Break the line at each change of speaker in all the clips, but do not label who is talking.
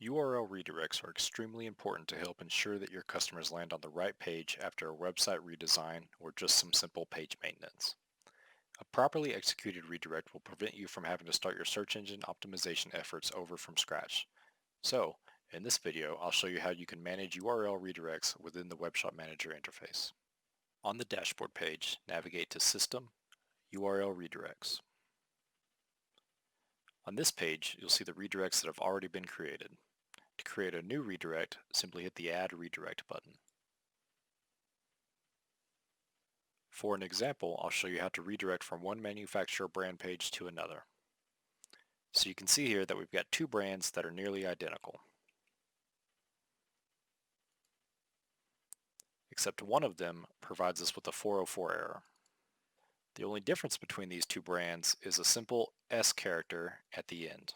URL redirects are extremely important to help ensure that your customers land on the right page after a website redesign or just some simple page maintenance. A properly executed redirect will prevent you from having to start your search engine optimization efforts over from scratch. So, in this video, I'll show you how you can manage URL redirects within the Webshop Manager interface. On the dashboard page, navigate to System, URL Redirects. On this page, you'll see the redirects that have already been created. To create a new redirect, simply hit the Add Redirect button. For an example, I'll show you how to redirect from one manufacturer brand page to another. So you can see here that we've got two brands that are nearly identical, except one of them provides us with a 404 error. The only difference between these two brands is a simple S character at the end.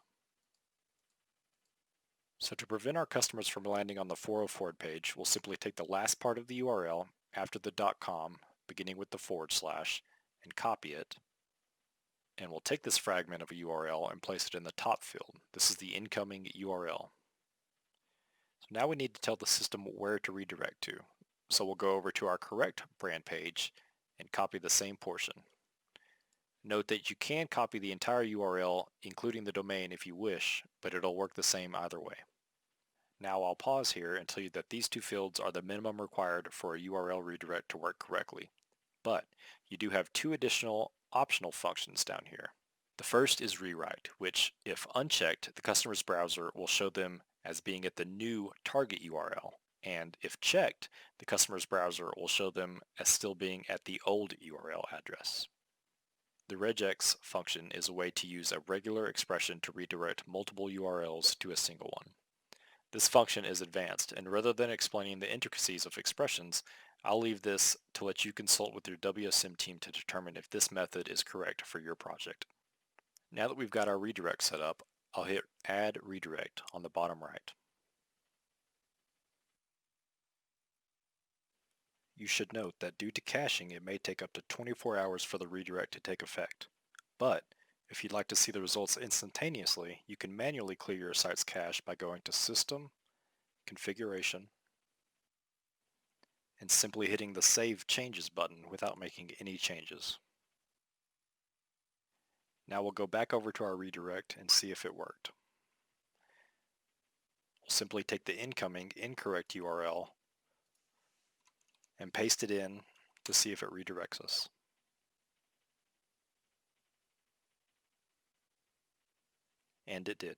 So to prevent our customers from landing on the 404 page, we'll simply take the last part of the URL after the .com, beginning with the /, and copy it. And we'll take this fragment of a URL and place it in the top field. This is the incoming URL. So now we need to tell the system where to redirect to. So we'll go over to our correct brand page and copy the same portion. Note that you can copy the entire URL, including the domain if you wish, but it'll work the same either way. Now I'll pause here and tell you that these two fields are the minimum required for a URL redirect to work correctly. But you do have two additional optional functions down here. The first is rewrite, which, if unchecked, the customer's browser will show them as being at the new target URL, and if checked, the customer's browser will show them as still being at the old URL address. The regex function is a way to use a regular expression to redirect multiple URLs to a single one. This function is advanced, and rather than explaining the intricacies of expressions, I'll leave this to let you consult with your WSM team to determine if this method is correct for your project. Now that we've got our redirect set up, I'll hit Add Redirect on the bottom right. You should note that due to caching, it may take up to 24 hours for the redirect to take effect. But if you'd like to see the results instantaneously, you can manually clear your site's cache by going to System, Configuration, and simply hitting the Save Changes button without making any changes. Now we'll go back over to our redirect and see if it worked. We'll simply take the incoming incorrect URL and paste it in to see if it redirects us. And it did.